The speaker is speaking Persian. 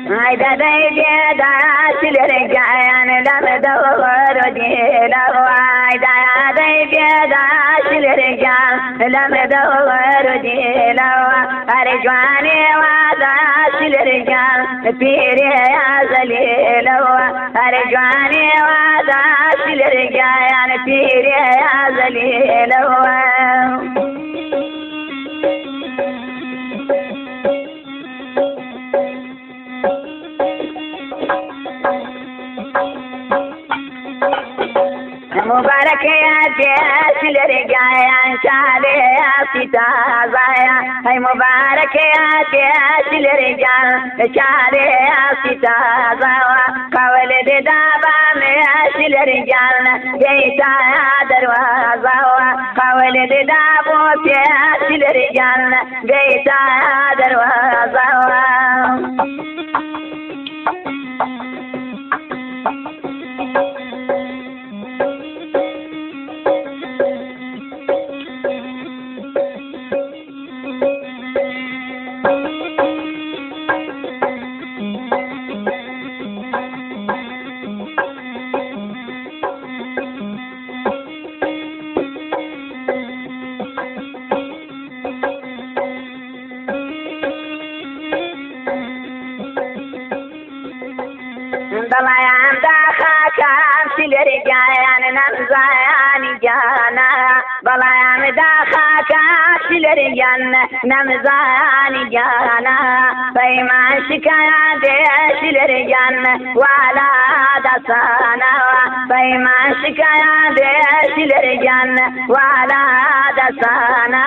هيدا بيدي داس الرجال لم دور ديلو هيدا بيدي داس الرجال لم دور ديلو أرجواني وداس الرجال بيري يا زليلو أرجواني وداس الرجال بيري يا زليلو مبارك يا جيش الرجال شالي يا ستازايا هاي مبارك يا جيش الرجال شالي يا ستازايا كولد دابا ميش الرجال جيتا يا دروازا كولد دابو ميش الرجال جيتا يا دروازا ضلعان داخاك امثل رجال نمزاني جانا ضلعان داخاك امثل رجال نمزاني جانا فيما شكايا ديش الرجال ولا دسانا فيما شكايا ديش الرجال ولا دسانا